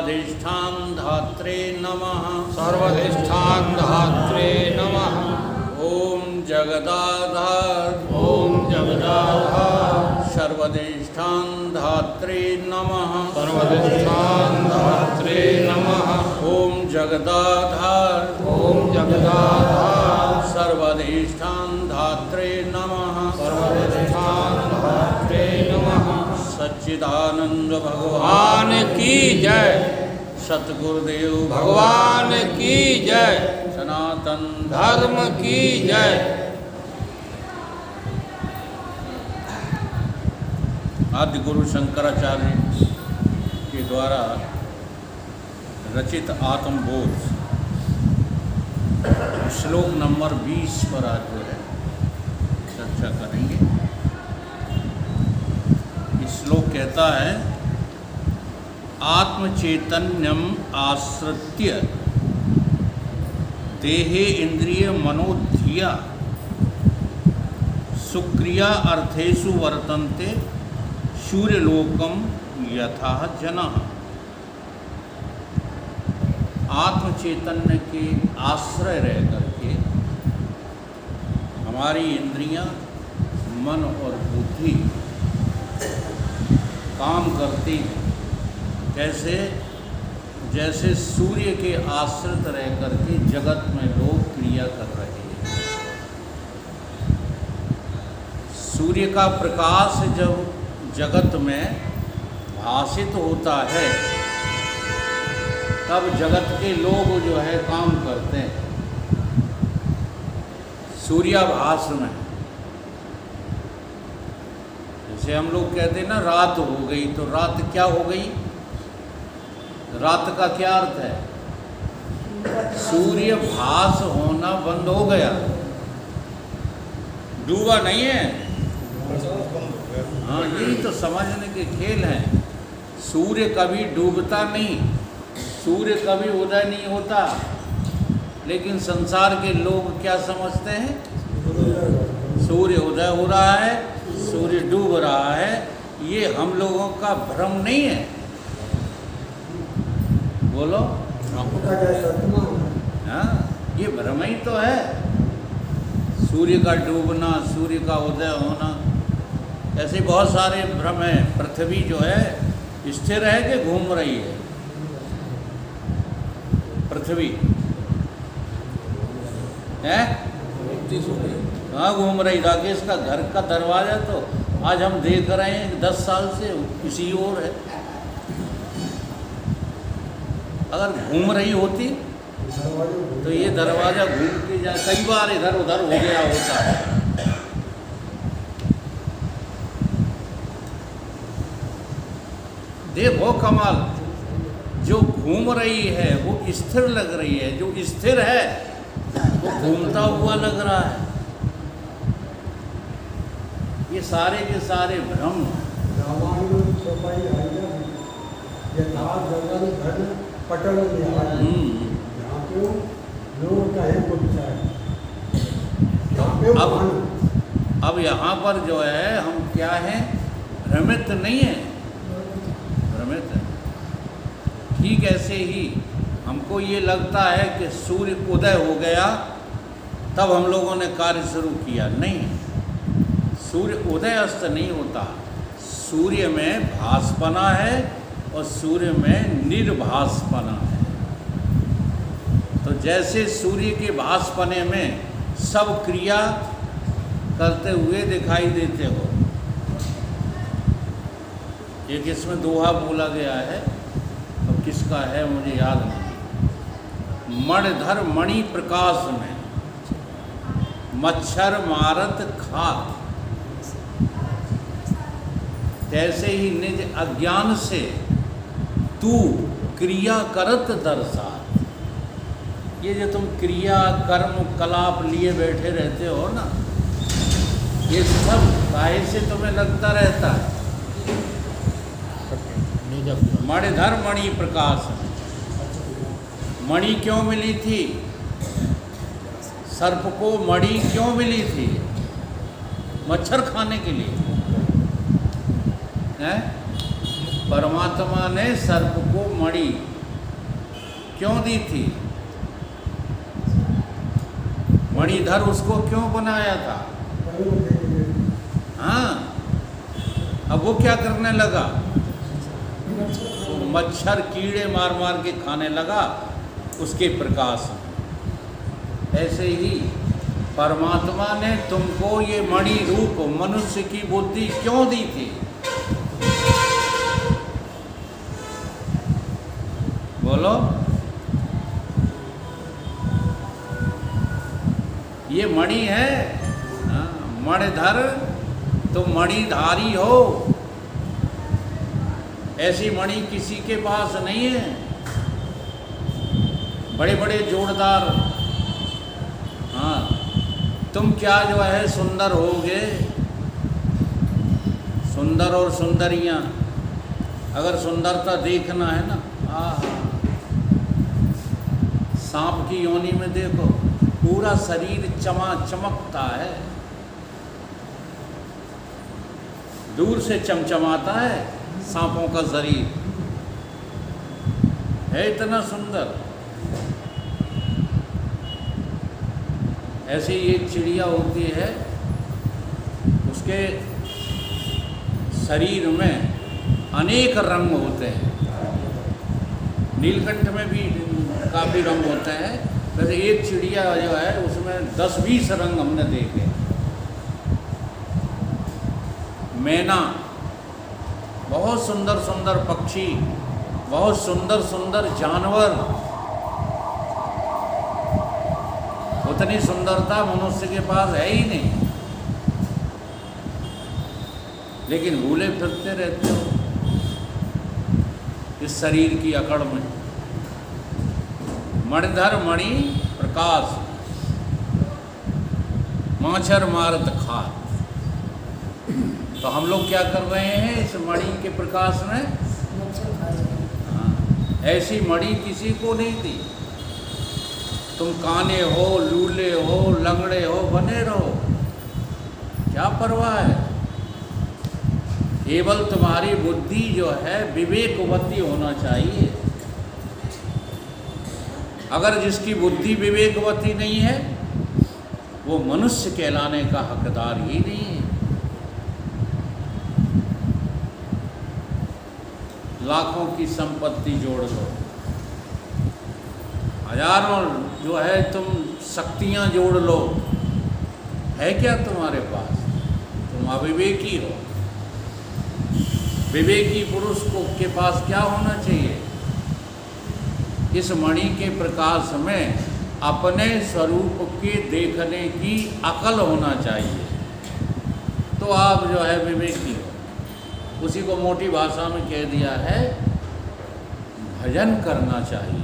सर्वाधिष्ठान धात्रे नमः। सर्वाधिष्ठान धात्रे नमः। ओम जगदाधार ओम जगदाधार सर्वाधिष्ठान धात्रे नमः। सर्वाधिष्ठान धात्रे नमः। ओम जगदाधार ओम जगदाधार सर्वाधिष्ठान धात्रे नमः। सर्वाधिष्ठान धात्रे नमः। सच्चिदानंद भगवान की जय। सतगुरुदेव भगवान की जय। सनातन धर्म की जय। आदि गुरु शंकराचार्य के द्वारा रचित आत्मबोध श्लोक नंबर 20 पर आज जो है चर्चा करेंगे। श्लोक कहता है, आत्मचैतन्यम आश्रित्य देहे इंद्रिय मनोधिया सुक्रिया अर्थेषु वर्तन्ते सूर्यलोकम यथा जनः। आत्मचैतन्य के आश्रय रह करके हमारी इंद्रियां, मन और बुद्धि काम करती हैं। कैसे? जैसे सूर्य के आश्रित रह करके जगत में लोग क्रिया कर रहे हैं। सूर्य का प्रकाश जब जगत में भासित होता है तब जगत के लोग जो है काम करते हैं सूर्याभास में। जैसे हम लोग कहते हैं ना, रात हो गई, तो रात क्या हो गई? रात का क्या अर्थ है? सूर्य भास होना बंद हो गया, डूबा नहीं है। हाँ, यही तो समझने के खेल हैं। सूर्य कभी डूबता नहीं, सूर्य कभी उदय नहीं होता, लेकिन संसार के लोग क्या समझते हैं? सूर्य उदय हो रहा है, सूर्य डूब रहा है। ये हम लोगों का भ्रम नहीं है। बोलो। हाँ, ये भ्रम ही तो है। सूर्य का डूबना, सूर्य का उदय होना, ऐसे बहुत सारे भ्रम हैं। पृथ्वी जो है स्थिर है कि घूम रही है? पृथ्वी है, हाँ घूम रही। राकेश का घर का दरवाजा तो आज हम देख रहे हैं 10 साल से इसी ओर है। अगर घूम रही होती तो ये दरवाजा घूम के जा, कई बार इधर उधर हो गया होता है। देखो कमाल, जो घूम रही है वो स्थिर लग रही है, जो स्थिर है वो घूमता हुआ लग रहा है। ये सारे के सारे भ्रम। अब यहाँ पर जो है हम क्या हैं? भ्रमित नहीं है, भ्रमित है। ठीक ऐसे ही हमको ये लगता है कि सूर्य उदय हो गया तब हम लोगों ने कार्य शुरू किया। नहीं, सूर्य उदय अस्त नहीं होता। सूर्य में भासपना है और सूर्य में निर्भासपना है। तो जैसे सूर्य के भासपने में सब क्रिया करते हुए दिखाई देते हो। एक इसमें दोहा बोला गया है, अब किसका है मुझे याद नहीं। मणिधर मणि प्रकाश में मच्छर मारत खाक, तैसे ही निज अज्ञान से तू क्रिया करत दर्शा। ये जो तुम क्रिया कर्म कलाप लिए बैठे रहते हो ना, ये सब काहे से तुम्हें लगता रहता है? मणिधर मणि प्रकाश। मणि क्यों मिली थी? सर्प को मणि क्यों मिली थी? मच्छर खाने के लिए है। परमात्मा ने सर्प को मणि क्यों दी थी? मणिधर उसको क्यों बनाया था? हाँ, अब वो क्या करने लगा? वो मच्छर कीड़े मार मार के खाने लगा उसके प्रकाश में। ऐसे ही परमात्मा ने तुमको ये मणि रूप मनुष्य की बुद्धि क्यों दी थी? बोलो। ये मणि है, मणिधर, तुम मणिधारी हो। ऐसी मणि किसी के पास नहीं है। बड़े बड़े जोड़दार, हाँ, तुम क्या जो है सुंदर होगे, सुंदर और सुंदरियाँ। अगर सुंदरता देखना है ना, सांप की योनि में देखो, पूरा शरीर चमकता है, दूर से चमचमाता है सांपों का शरीर, है इतना सुंदर। ऐसी एक चिड़िया होती है, उसके शरीर में अनेक रंग होते हैं। नीलकंठ में भी काफ़ी रंग होते हैं। वैसे एक चिड़िया जो है उसमें 10-20 रंग हमने देखे। मैना, बहुत सुंदर सुंदर पक्षी, बहुत सुंदर सुंदर जानवर। उतनी सुंदरता मनुष्य के पास है ही नहीं, लेकिन भूले फिरते रहते हो इस शरीर की अकड़ में। मणिधर मणि प्रकाश, माछर मारत खात। तो हम लोग क्या कर रहे हैं इस मणि के प्रकाश में? हाँ, ऐसी मणि किसी को नहीं दी। तुम काने हो, लूले हो, लंगड़े हो, बने रहो, क्या परवाह है। केवल तुम्हारी बुद्धि जो है विवेकवती होना चाहिए। अगर जिसकी बुद्धि विवेकवती नहीं है, वो मनुष्य कहलाने का हकदार ही नहीं है। लाखों की संपत्ति जोड़ लो, हजारों जो है तुम शक्तियां जोड़ लो, है क्या तुम्हारे पास? तुम अविवेकी हो। विवेकी पुरुष को के पास क्या होना चाहिए? इस मणि के प्रकाश में अपने स्वरूप के देखने की अकल होना चाहिए, तो आप जो है विवेकी हो। उसी को मोटी भाषा में कह दिया है, भजन करना चाहिए।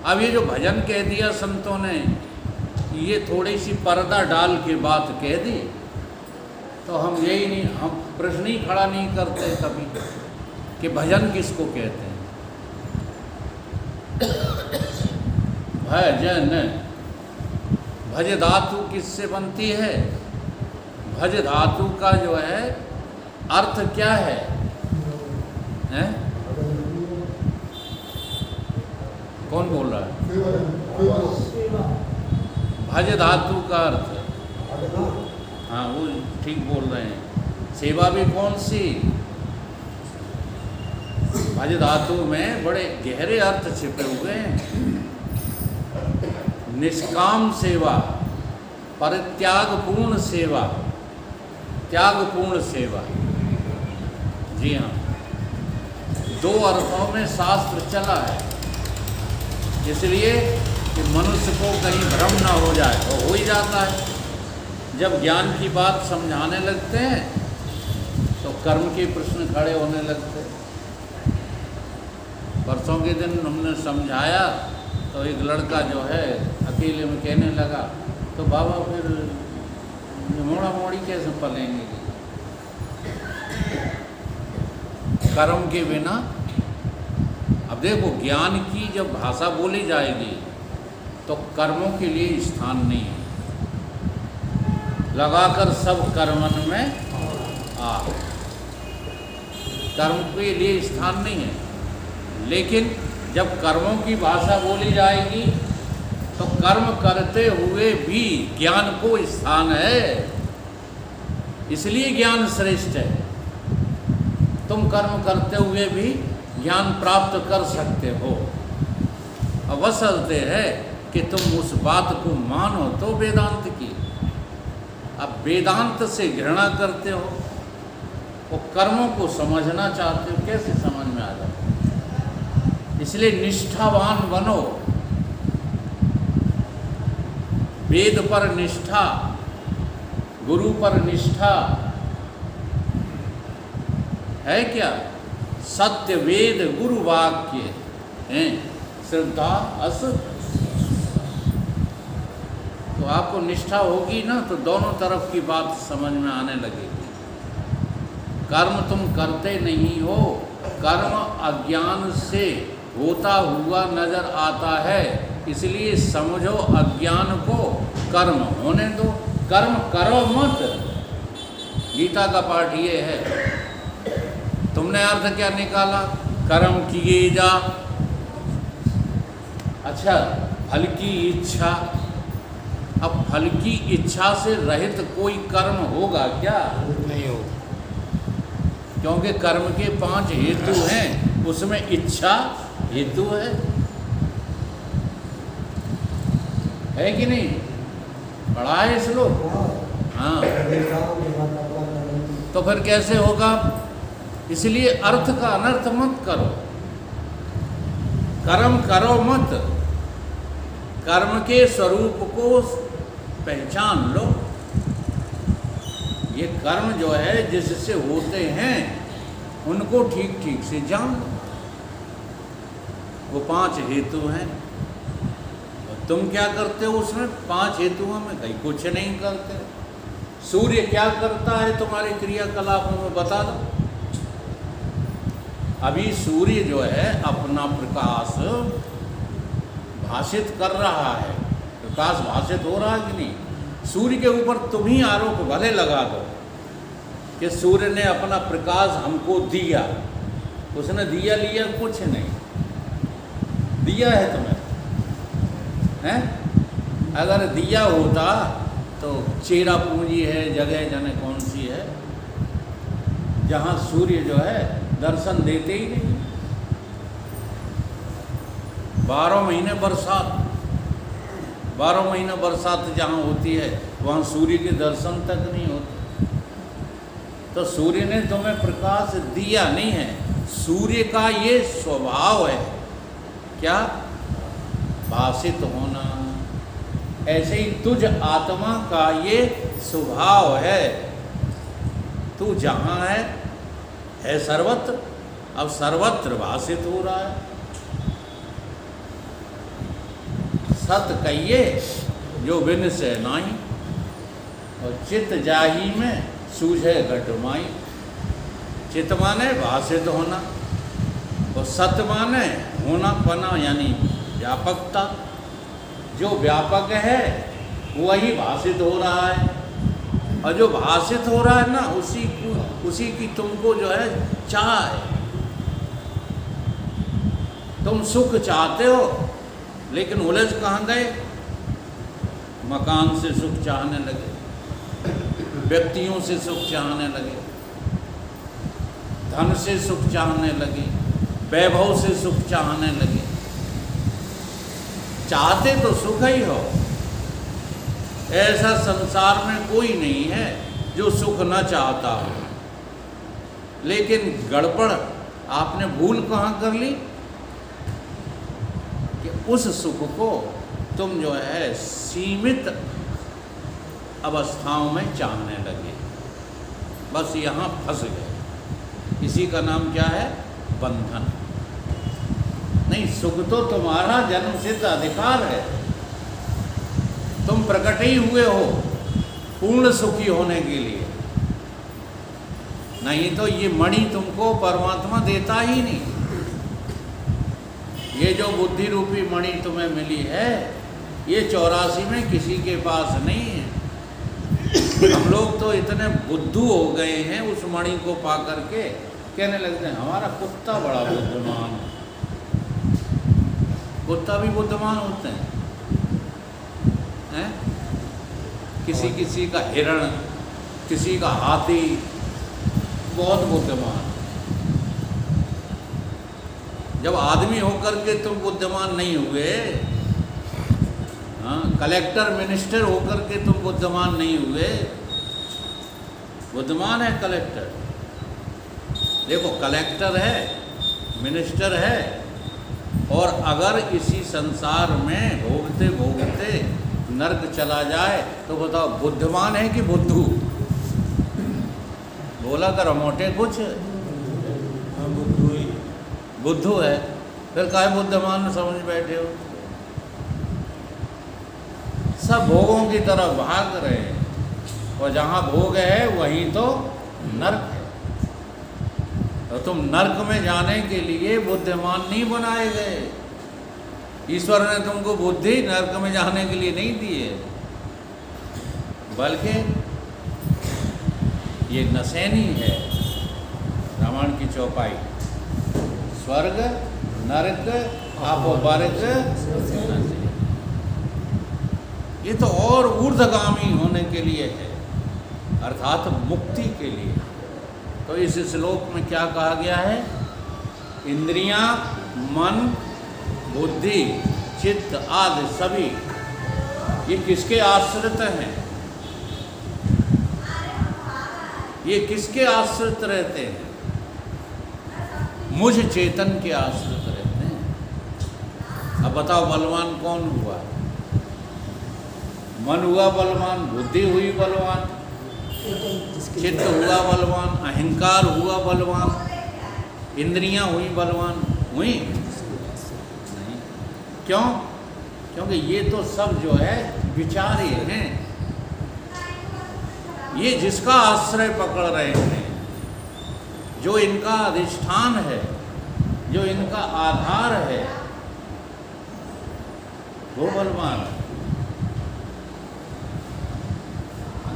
अब ये जो भजन कह दिया संतों ने, ये थोड़ी सी पर्दा डाल के बात कह दी, तो हम यही नहीं, हम प्रश्न ही खड़ा नहीं करते कभी कि भजन किसको कहते हैं। भजन, भज धातु किससे बनती है? भज धातु का जो है अर्थ क्या है? हैं? कौन बोल रहा है? भज धातु का अर्थ, हाँ वो ठीक बोल रहे हैं। सेवा भी कौन सी? भज धातु में बड़े गहरे अर्थ छिपे हुए हैं। निष्काम सेवा, परित्यागपूर्ण सेवा, त्यागपूर्ण सेवा। जी हाँ, दो अर्थों में शास्त्र चला है, इसलिए कि मनुष्य को कहीं भ्रम ना हो जाए। तो हो ही जाता है जब ज्ञान की बात समझाने लगते हैं तो कर्म के प्रश्न खड़े होने लगते हैं। परसों के दिन हमने समझाया तो एक लड़का जो है अकेले में कहने लगा, तो बाबा फिर मोड़ा मोड़ी कैसे पलेंगे? कर्म के बिना। अब देखो, ज्ञान की जब भाषा बोली जाएगी तो कर्मों के लिए स्थान नहीं है। लगाकर सब कर्मन में आ, कर्म के लिए स्थान नहीं है। लेकिन जब कर्मों की भाषा बोली जाएगी तो कर्म करते हुए भी ज्ञान को स्थान है, इसलिए ज्ञान श्रेष्ठ है। तुम कर्म करते हुए भी ज्ञान प्राप्त कर सकते हो, अवसरते है कि तुम उस बात को मानो तो वेदांत की। अब वेदांत से घृणा करते हो, वो कर्मों को समझना चाहते हो, कैसे समझ में आ जाए? इसलिए निष्ठावान बनो, वेद पर निष्ठा, गुरु पर निष्ठा है क्या? सत्य वेद गुरु वाक्य हैं, श्रद्धा अस। तो आपको निष्ठा होगी ना तो दोनों तरफ की बात समझ में आने लगेगी। कर्म तुम करते नहीं हो, कर्म अज्ञान से होता हुआ नजर आता है, इसलिए समझो अज्ञान को कर्म होने दो, कर्म करो मत। गीता का पाठ ये है। तुमने अर्थ क्या निकाला? कर्म किए जा, अच्छा फल की इच्छा। अब फल की इच्छा से रहित कोई कर्म होगा क्या? नहीं हो। क्योंकि कर्म के 5 हेतु हैं, उसमें इच्छा हेतु है कि नहीं? पढ़ा है श्लोक? हाँ। तो फिर कैसे होगा? इसलिए अर्थ का अनर्थ मत करो, कर्म करो मत, कर्म के स्वरूप को पहचान लो। ये कर्म जो है जिससे होते हैं उनको ठीक ठीक से जान लो। वो 5 हेतु हैं, और तुम क्या करते हो उसमें? 5 हेतुओं में कहीं कुछ नहीं करते। सूर्य क्या करता है तुम्हारे क्रियाकलापों में बता दो। अभी सूर्य जो है अपना प्रकाश भाषित कर रहा है, प्रकाश भाषित हो रहा है कि नहीं? सूर्य के ऊपर तुम ही आरोप भले लगा दो कि सूर्य ने अपना प्रकाश हमको दिया, उसने दिया लिया कुछ नहीं, दिया है तुम्हें, हैं? अगर दिया होता तो चेरा पूंजी है, जगह जाने कौन सी है, जहाँ सूर्य जो है दर्शन देते ही नहीं। 12 महीने बरसात, 12 महीने बरसात जहाँ होती है वहाँ सूर्य के दर्शन तक नहीं होते। तो सूर्य ने तुम्हें प्रकाश दिया नहीं है, सूर्य का ये स्वभाव है क्या? भाषित होना। ऐसे ही तुझ आत्मा का ये स्वभाव है, तू जहाँ है सर्वत्र, अब सर्वत्र भाषित हो रहा है। सत कहिए जो बिन से नाही, और चित जाही में सूझे घटमाई। चित माने भाषित होना, और सत माने होना पना यानी व्यापकता। जो व्यापक है वही भाषित हो रहा है, और जो भाषित हो रहा है ना उसी की तुमको जो है चाह है। तुम सुख चाहते हो लेकिन उलझ कहाँ गए? मकान से सुख चाहने लगे, व्यक्तियों से सुख चाहने लगे, धन से सुख चाहने लगे, वैभव से सुख चाहने लगे। चाहते तो सुख ही हो, ऐसा संसार में कोई नहीं है जो सुख न चाहता हो। लेकिन गड़बड़ आपने भूल कहाँ कर ली कि उस सुख को तुम जो है सीमित अवस्थाओं में चाहने लगे, बस यहाँ फंस गए। इसी का नाम क्या है? बंधन। नहीं, सुख तो तुम्हारा जन्मसिद्ध अधिकार है, तुम प्रकट ही हुए हो पूर्ण सुखी होने के लिए। नहीं तो ये मणि तुमको परमात्मा देता ही नहीं। ये जो बुद्धि रूपी मणि तुम्हें मिली है ये 84 में किसी के पास नहीं है। हम लोग तो इतने बुद्धू हो गए हैं उस मणि को पा करके कहने लगते हैं हमारा कुत्ता बड़ा बुद्धिमान है। कुत्ता भी बुद्धिमान होते हैं? किसी किसी का हिरण, किसी का हाथी बहुत बुद्धिमान। जब आदमी होकर के तुम बुद्धिमान नहीं हुए, हाँ, कलेक्टर मिनिस्टर होकर के तुम बुद्धिमान नहीं हुए। बुद्धिमान है कलेक्टर। देखो, कलेक्टर है, मिनिस्टर है, और अगर इसी संसार में भोगते भोगते नर्क चला जाए तो बताओ बुद्धिमान है कि बुद्धू? बोला करो मोटे कुछ। बुद्धू है, फिर काहे बुद्धिमान समझ बैठे हो? सब भोगों की तरफ भाग रहे हैं, और जहाँ भोग है वहीं तो नर्क है। तो तुम नर्क में जाने के लिए बुद्धिमान नहीं बनाए गए। ईश्वर ने तुमको बुद्धि नर्क में जाने के लिए नहीं दी है, बल्कि ये नसैनी है। रामायण की चौपाई, स्वर्ग नरक अपवर्ग, ये तो और ऊर्ध्वगामी होने के लिए है, अर्थात मुक्ति के लिए। तो इस श्लोक में क्या कहा गया है? इंद्रियां, मन, बुद्धि, चित्त आदि सभी ये किसके आश्रित हैं? ये किसके आश्रित रहते हैं? मुझ चेतन के आश्रित रहते हैं। अब बताओ बलवान कौन हुआ? मन हुआ बलवान, बुद्धि हुई बलवान, चित्त हुआ बलवान, अहंकार हुआ बलवान, इंद्रियां हुई बलवान? हुई नहीं। क्यों? क्योंकि ये तो सब जो है विचारी हैं। ये जिसका आश्रय पकड़ रहे हैं, जो इनका अधिष्ठान है, जो इनका आधार है, वो बलवान है।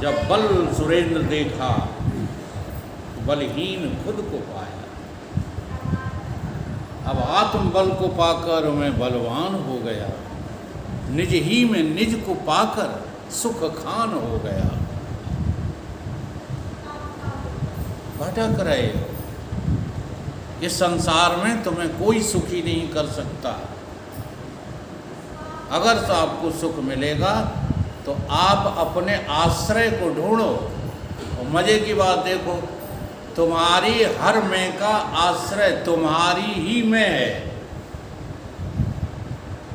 जब बल सुरेंद्र देखा, बलहीन खुद को पाया। अब आत्म बल को पाकर मैं बलवान हो गया, निज ही में निज को पाकर सुख खान हो गया। भटक रहे हो, इस संसार में तुम्हें कोई सुखी नहीं कर सकता। अगर तो आपको सुख मिलेगा तो आप अपने आश्रय को ढूंढो। और मजे की बात देखो, तुम्हारी हर में का आश्रय तुम्हारी ही में है।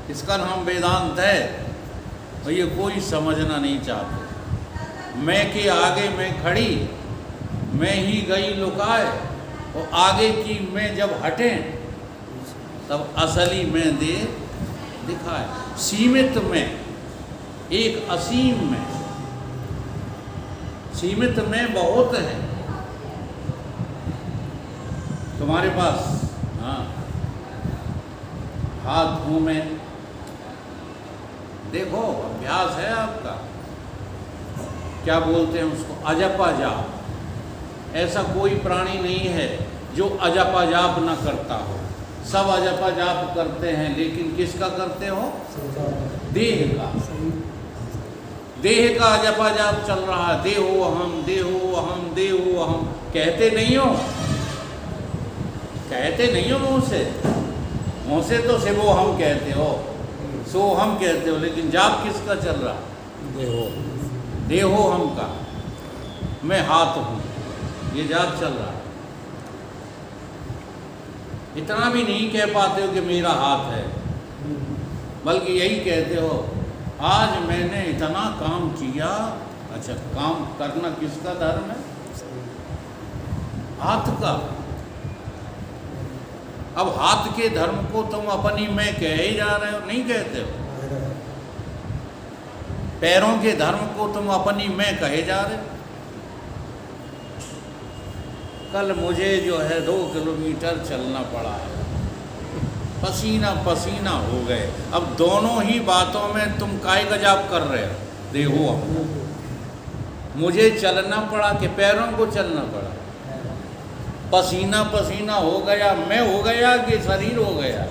इसका नाम वेदांत है। और ये कोई समझना नहीं चाहते। मैं के आगे मैं खड़ी, मैं ही गई लुकाए, और आगे की मैं जब हटे तब असली मैं दे दिखाए। सीमित में एक असीम में, सीमित में बहुत है तुम्हारे पास। हाँ, हाथ मुंह में देखो, अभ्यास है आपका। क्या बोलते हैं उसको? अजपा जाप। ऐसा कोई प्राणी नहीं है जो अजपा जाप न करता हो। सब अजपा जाप करते हैं, लेकिन किसका करते हो? देह का। देह का अजपा जाप चल रहा है। देहो अहम, देहो अहम, देहो अहम। कहते नहीं हो, कहते नहीं हो मुँह से। मुँह से तो शिवो हम कहते हो, सो हम कहते हो, लेकिन जाप किसका चल रहा? देहो, देहो हम का। मैं हाथ हूँ, ये जाप चल रहा है। इतना भी नहीं कह पाते हो कि मेरा हाथ है, बल्कि यही कहते हो आज मैंने इतना काम किया। अच्छा, काम करना किसका धर्म है? हाथ का। अब हाथ के धर्म को तुम अपनी मैं कह ही जा रहे हो, नहीं कहते हो। पैरों के धर्म को तुम अपनी मैं कहे जा रहे हो। कल मुझे जो है 2 किलोमीटर चलना पड़ा है, पसीना पसीना हो गए। अब दोनों ही बातों में तुम काय का जाप कर रहे हो? देखो, मुझे चलना पड़ा कि पैरों को चलना पड़ा? पसीना पसीना हो गया, मैं हो गया कि शरीर हो गया?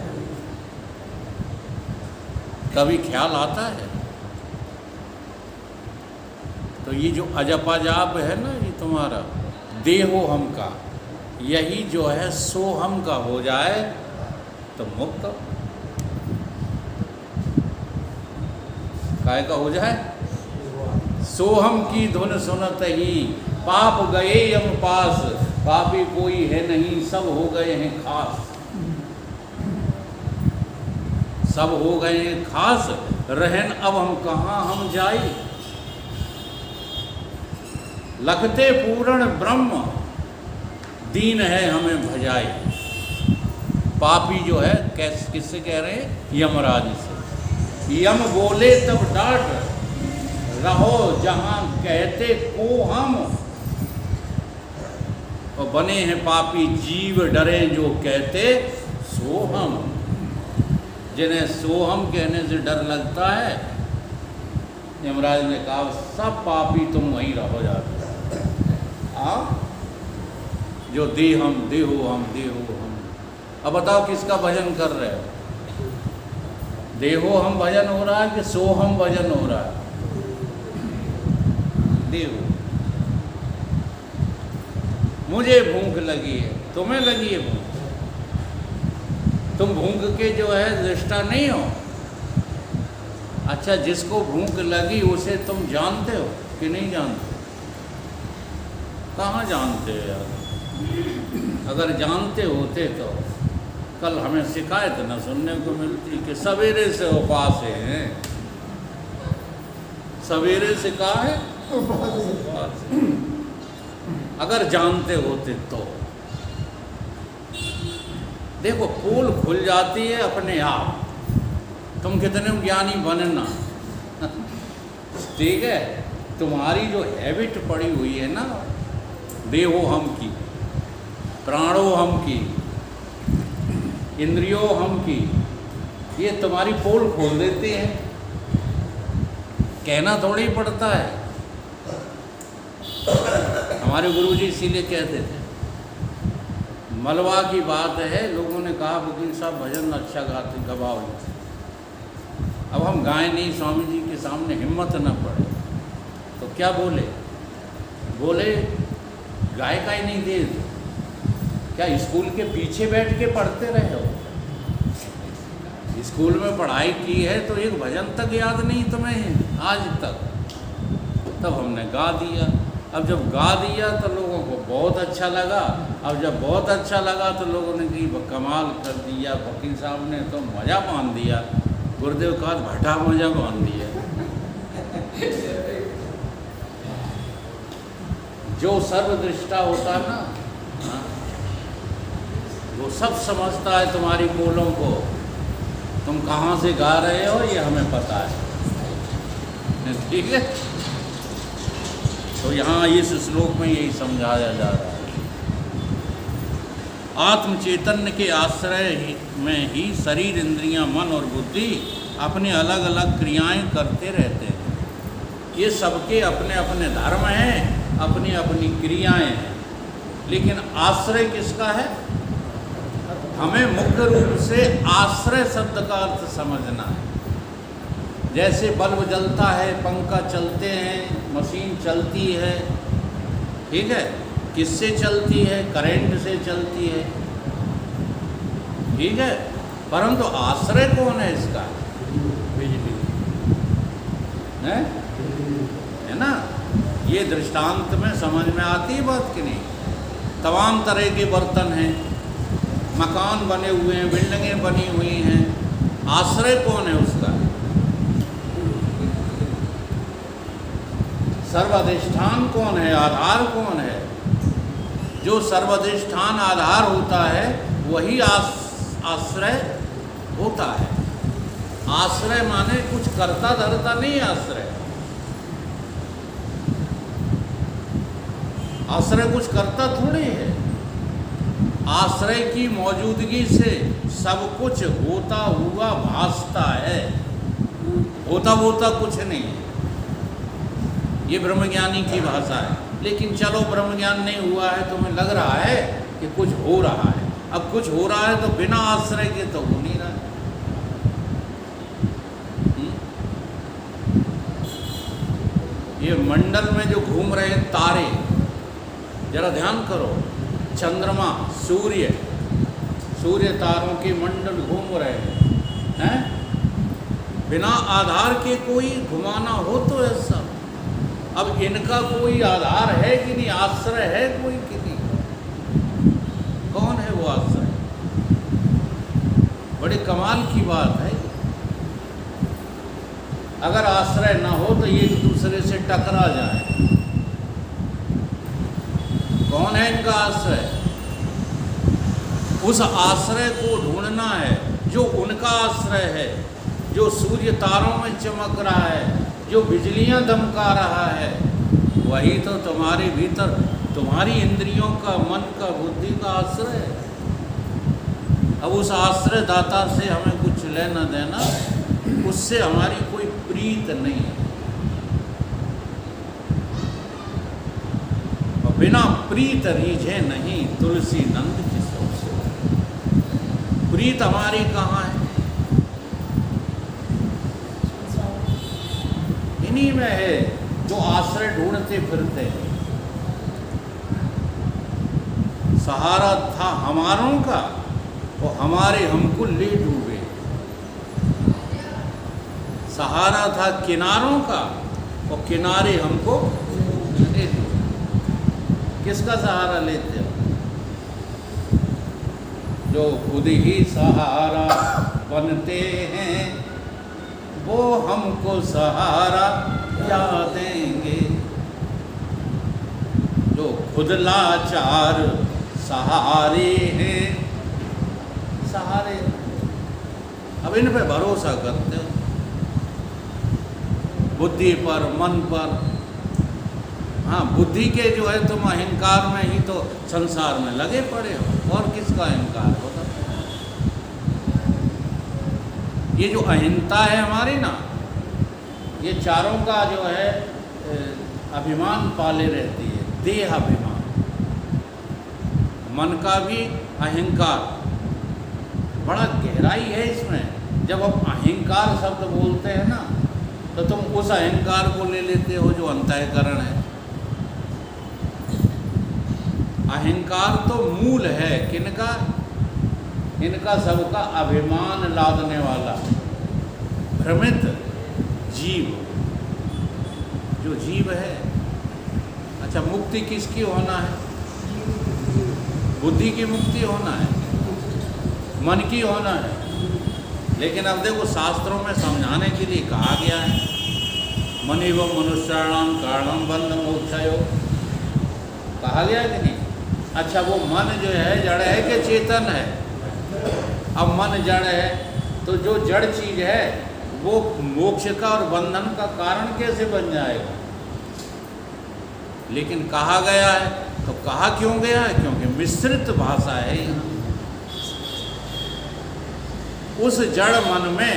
कभी ख्याल आता है? तो ये जो अजपा जाप है ना, ये तुम्हारा देहो हम का, यही जो है सोहम का हो जाए तो मुक्त। काय का हो जाए? सोहम की धुन सुनत ही पाप गए यम पास, पापी कोई है नहीं सब हो गए हैं खास। सब हो गए हैं खास, रहन अब हम कहाँ हम जाए। लखते पूर्ण ब्रह्म दीन है हमें भजाए। पापी जो है किससे कह रहे हैं? यमराज से। यम बोले तब डांट, रहो जहां कहते को हम। और बने हैं पापी जीव डरे जो कहते सोहम। जिन्हें सोहम कहने से डर लगता है, यमराज ने कहा सब पापी तुम वहीं रहो जाते। जो देहम देहो हम देहो हम। अब बताओ किसका भजन कर रहे हो? देहो हम भजन हो रहा है कि सोहम भजन हो रहा है? देहो। मुझे भूख लगी है, तुम्हें लगी है भूख। तुम भूख के जो है दृष्टा नहीं हो। अच्छा, जिसको भूख लगी उसे तुम जानते हो कि नहीं जानते? कहाँ जानते हो यार? अगर जानते होते तो कल हमें शिकायत न सुनने को मिलती कि सवेरे से उपास हैं। सवेरे से कहा है उपास है। अगर जानते होते तो देखो, पोल खुल जाती है अपने आप। तुम कितने ज्ञानी बनना, ठीक है? तुम्हारी जो हैबिट पड़ी हुई है ना, देहो हम की, प्राणो हम की, इंद्रियों हम की, ये तुम्हारी पोल खोल देती है। कहना थोड़ी पड़ता है। हमारे गुरुजी इसीलिए कहते थे, मलवा की बात है, लोगों ने कहा वकील साहब भजन अच्छा गाते, गवाओ। अब हम गाएं नहीं, स्वामी जी के सामने हिम्मत न पड़े तो क्या बोले? बोले गाय का ही नहीं दे। क्या स्कूल के पीछे बैठ के पढ़ते रहे हो? स्कूल में पढ़ाई की है तो एक भजन तक याद नहीं तुम्हें आज तक? तब हमने गा दिया। अब जब गा दिया तो लोगों को बहुत अच्छा लगा। अब जब बहुत अच्छा लगा तो लोगों ने कि कमाल कर दिया, वकील साहब ने तो मज़ा बांध दिया। गुरुदेव का भटा मज़ा बांध दिया। जो सर्वदृष्टा होता है ना, वो सब समझता है तुम्हारी बोलों को। तुम कहाँ से गा रहे हो ये हमें पता है, ठीक है? तो यहाँ इस श्लोक में यही समझाया जा रहा है। आत्म चैतन्य के आश्रय में ही शरीर, इंद्रियां, मन और बुद्धि अपने अलग अलग क्रियाएं करते रहते हैं। ये सबके अपने अपने धर्म हैं, अपनी अपनी क्रियाएं हैं, लेकिन आश्रय किसका है? हमें मुख्य रूप से आश्रय शब्द का अर्थ समझना है। जैसे बल्ब जलता है, पंखा चलते हैं, मशीन चलती है, ठीक है? किससे चलती है? करंट से चलती है, ठीक है? परंतु आश्रय कौन है इसका? बिजली है ना? ये दृष्टांत में समझ में आती है बात कि नहीं? तमाम तरह के बर्तन हैं, मकान बने हुए हैं, बिल्डिंगें बनी हुई हैं। आश्रय कौन है उसका? सर्वाधिष्ठान कौन है? आधार कौन है? जो सर्वाधिष्ठान आधार होता है वही आश्रय होता है। आश्रय माने कुछ करता धरता नहीं। आश्रय कुछ करता थोड़ी है। आश्रय की मौजूदगी से सब कुछ होता हुआ भासता है। होता कुछ नहीं है। ये ब्रह्मज्ञानी की भाषा है। लेकिन चलो ब्रह्मज्ञान नहीं हुआ है, तुम्हें लग रहा है कि कुछ हो रहा है। अब कुछ हो रहा है तो बिना आश्रय के तो हो नहीं रहा है। ये मंडल में जो घूम रहे हैं तारे, जरा ध्यान करो, चंद्रमा, सूर्य तारों के मंडल घूम रहे हैं, बिना आधार के कोई घुमाना हो तो ऐसा। अब इनका कोई आधार है कि नहीं, आश्रय है कोई कि नहीं? कौन है वो आश्रय? बड़े कमाल की बात है। अगर आश्रय ना हो तो एक दूसरे से टकरा जाए। कौन है इनका आश्रय? उस आश्रय को ढूंढना है जो उनका आश्रय है, जो सूर्य तारों में चमक रहा है, जो बिजलियां दमका रहा है, वही तो तुम्हारे भीतर, तुम्हारी इंद्रियों का, मन का, बुद्धि का आश्रय है। अब उस आश्रय दाता से हमें कुछ लेना देना, उससे हमारी कोई प्रीत नहीं है। और बिना प्रीत रीझे नहीं तुलसी नंद की सबसे। प्रीत हमारी कहाँ है? इन्हीं में है जो आश्रय ढूंढते फिरते हैं। सहारा था हमारों का, वो हमारे हमको ले डूबे। सहारा था किनारों का, वो किनारे हमको ले डूबे। किसका सहारा लेते हो? जो खुद ही सहारा बनते हैं, वो हमको सहारा क्या देंगे? जो खुद लाचार सहारे हैं, सहारे। अब इन पे भरोसा करते हो, बुद्धि पर, मन पर। हाँ, बुद्धि के जो है तुम अहंकार में ही तो संसार में लगे पड़े हो, और किसका अहंकार होता? ये जो अहिंसा है हमारी ना, ये चारों का जो है अभिमान पाले रहती है, देह अभिमान, मन का भी अहंकार। बड़ा गहराई है इसमें। जब हम अहंकार शब्द बोलते हैं ना, तो तुम उस अहंकार को ले लेते हो जो अंतःकरण है। अहंकार तो मूल है किनका? इनका सबका अभिमान लादने वाला भ्रमित जीव, जो जीव है। अच्छा, मुक्ति किसकी होना है? बुद्धि की मुक्ति होना है, मन की होना है। लेकिन अब देखो, शास्त्रों में समझाने के लिए कहा गया है, मन एवं मनुष्याणाम कारणम बंध मोक्षयो, कहा गया कि नहीं? अच्छा, वो मन जो है जड़ है कि चेतन है? अब मन जड़ है तो जो जड़ चीज है वो मोक्ष का और बंधन का कारण कैसे बन जाएगा? लेकिन कहा गया है, तो कहा क्यों गया है? क्योंकि मिश्रित भाषा है यहाँ। उस जड़ मन में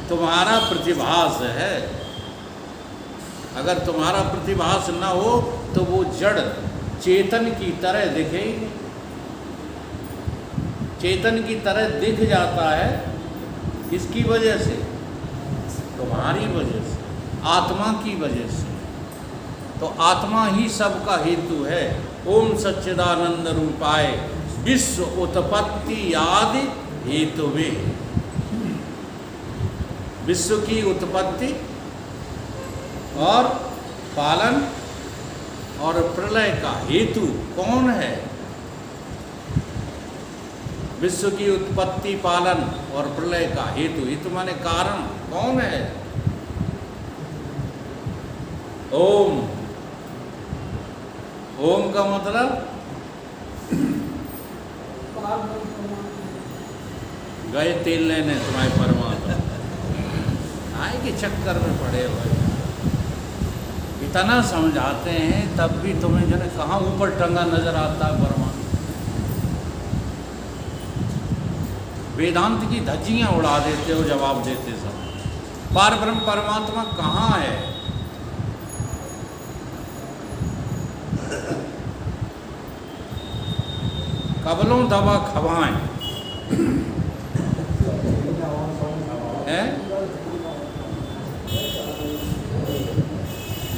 तुम्हारा प्रतिभास है। अगर तुम्हारा प्रतिभास न हो तो वो जड़ चेतन की तरह दिखेगी। चेतन की तरह दिख जाता है किसकी वजह से? तुम्हारी वजह से, आत्मा की वजह से। तो आत्मा ही सबका हेतु है। ओम सच्चिदानंद रूपाय विश्व उत्पत्ति आदि हेतुवे। विश्व की उत्पत्ति और पालन और प्रलय का हेतु कौन है? विश्व की उत्पत्ति, पालन और प्रलय का हेतु, हेतु माने कारण, कौन है? ओम। ओम का मतलब गए तेल लेने तुम्हारे परमात्मा, आए के चक्कर में पड़े हुए। इतना समझाते हैं तब भी तुम्हें जो है कहाँ ऊपर टंगा नजर आता है परमात्मा। वेदांत की धज्जियां उड़ा देते हो जवाब देते सब। पार ब्रह्म परमात्मा कहाँ है? कबलों दबा खवाएं है।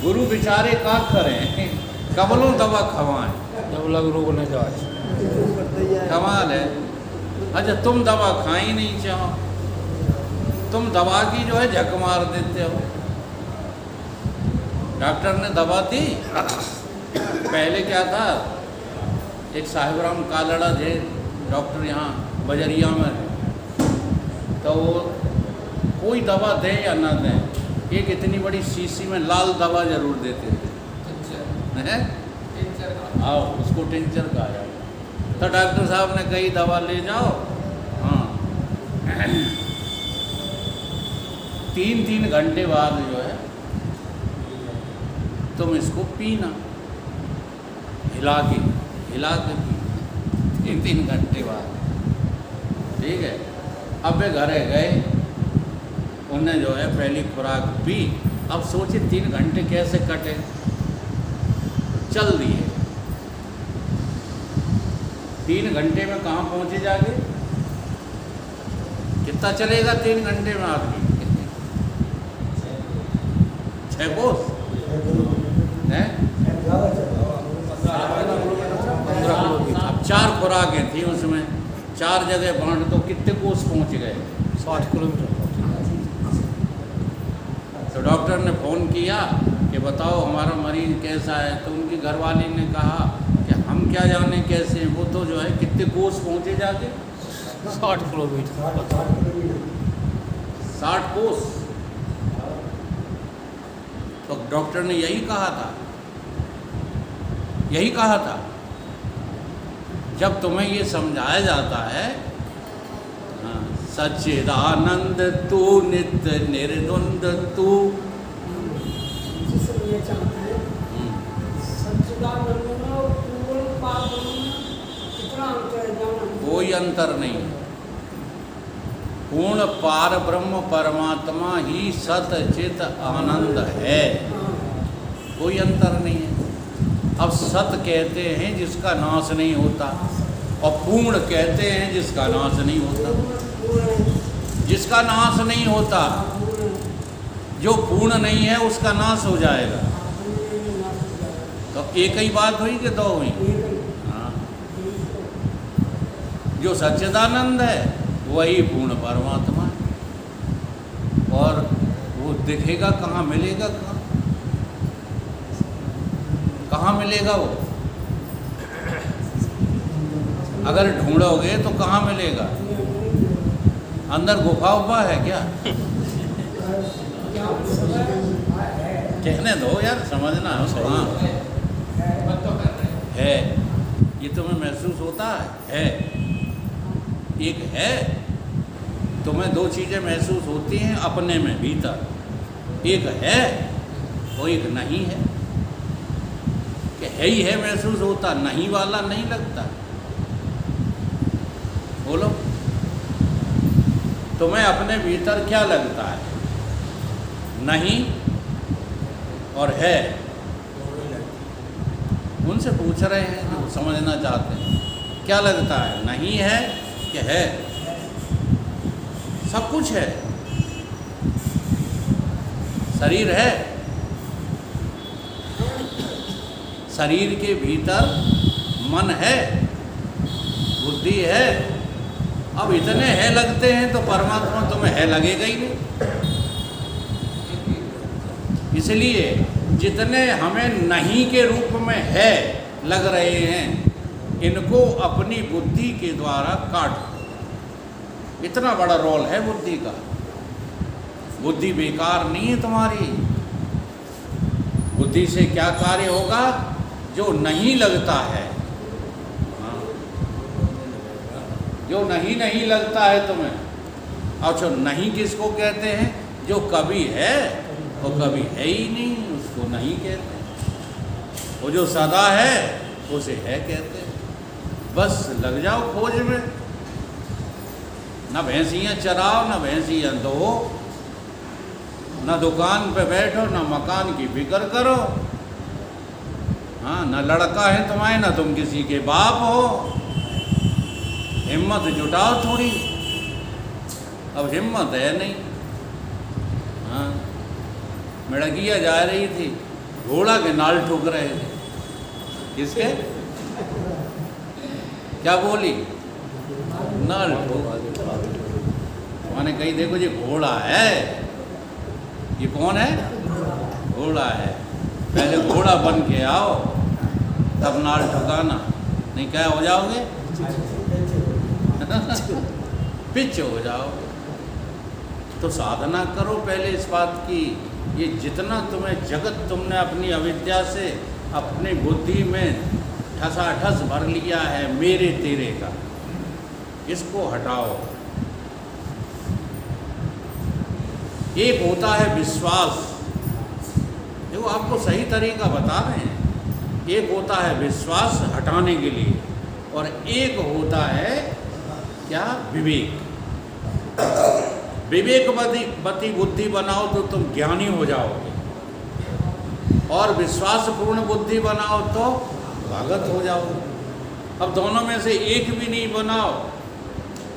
गुरु बेचारे का करें, कबलों दवा खवाएं। जब लग रोग न जाए। कमाल है। अच्छा तुम दवा खाई नहीं चाहो, तुम दवा की जो है झक मार देते हो। डॉक्टर ने दवा दी। पहले क्या था, एक साहिबराम कालड़ा थे डॉक्टर यहाँ बजरिया में, तो वो कोई दवा दें या ना दें, एक इतनी बड़ी शीशी में लाल दवा जरूर देते थे, हैं? आओ उसको टिंचर कहा जाए। तो डॉक्टर साहब ने कही दवा ले जाओ। हाँ 3-3 घंटे बाद जो है तुम इसको पीना, हिला के पी 3 घंटे बाद। ठीक है। अब वे घरे गए, उन्हें जो है पहली खुराक पी। अब सोचे 3 घंटे कैसे कटे, चल दिए। 3 घंटे में कहाँ पहुँचे जाके, कितना चलेगा 3 घंटे में आदमी? 6 कोस हैं? अब 4 खुराकें थी उसमें, 4 जगह बांट तो कितने कोस पहुँच गए? 60 किलोमीटर। तो डॉक्टर ने फ़ोन किया कि बताओ हमारा मरीज़ कैसा है। तो उनकी घरवाली ने कहा कि हम क्या जाने कैसे हैं, वो तो जो है कितने कोस पहुँचे जाके? 60 किलोमीटर। 60 कोस। तो डॉक्टर ने यही कहा था। जब तुम्हें ये समझाया जाता है, हाँ, सच्चिदानंद तू नित्य निर्द्वंद तू, कोई अंतर नहीं। पूर्ण पार ब्रह्म परमात्मा ही सत चित आनंद है, कोई अंतर नहीं है। अब सत कहते हैं जिसका नाश नहीं होता, और पूर्ण कहते हैं जिसका नाश नहीं होता। जिसका नाश नहीं होता, जो पूर्ण नहीं है उसका नाश हो जाएगा। तो एक ही बात हुई कि 2 हुई? हाँ, जो सच्चिदानंद है वही पूर्ण परमात्मा है। और वो दिखेगा कहाँ, मिलेगा कहाँ मिलेगा वो? अगर ढूंढोगे तो कहाँ मिलेगा? अंदर गुफा उफा है क्या? कहने दो यार, समझना है। हाँ है, ये तुम्हें महसूस होता है। एक है, तुम्हें 2 चीज़ें महसूस होती हैं अपने में भीतर, एक है और एक नहीं है। कि है ही है महसूस होता, नहीं वाला नहीं लगता। बोलो तुम्हें अपने भीतर क्या लगता है? नहीं और है। उनसे पूछ रहे हैं जो समझना चाहते हैं, क्या लगता है, नहीं है कि है? सब कुछ है। शरीर है, शरीर के भीतर मन है, बुद्धि है। अब इतने है लगते हैं तो परमात्मा तुम्हें है लगेगा ही नहीं। इसलिए जितने हमें नहीं के रूप में है लग रहे हैं, इनको अपनी बुद्धि के द्वारा काट। इतना बड़ा रोल है बुद्धि का। बुद्धि बेकार नहीं है तुम्हारी। बुद्धि से क्या कार्य होगा? जो नहीं लगता है, हाँ, जो नहीं लगता है तुम्हें। अच्छा, नहीं किसको कहते हैं? जो कभी है वो कभी है ही नहीं, उसको नहीं कहते। वो जो सदा है उसे है कहते हैं। बस लग जाओ खोज में। न भैंसियाँ चराओ, न भैंसियाँ दो, न दुकान पे बैठो, न मकान की फिक्र करो। हाँ, न लड़का है तुम्हारे, न तुम किसी के बाप हो। हिम्मत जुटाओ थोड़ी। अब हिम्मत है नहीं। हाँ, मिड़किया जा रही थी, घोड़ा के नाल ठोक रहे थे। किसके? क्या बोली? नाल ठोक। मैंने कही देखो ये घोड़ा है। ये कौन है? घोड़ा है। पहले घोड़ा बन के आओ तब नाल ठुकाना, नहीं क्या हो जाओगे? पिच हो जाओगे। तो साधना करो पहले इस बात की, ये जितना तुम्हें जगत तुमने अपनी अविद्या से अपनी बुद्धि में ठसाठस भर लिया है मेरे तेरे का, इसको हटाओ। एक होता है विश्वास, देखो आपको सही तरीका बता रहे हैं। एक होता है विश्वास हटाने के लिए, और एक होता है क्या? विवेक। विवेकवती बुद्धि बनाओ तो तुम ज्ञानी हो जाओगे, और विश्वासपूर्ण बुद्धि बनाओ तो भगत हो जाओगे। अब दोनों में से एक भी नहीं बनाओ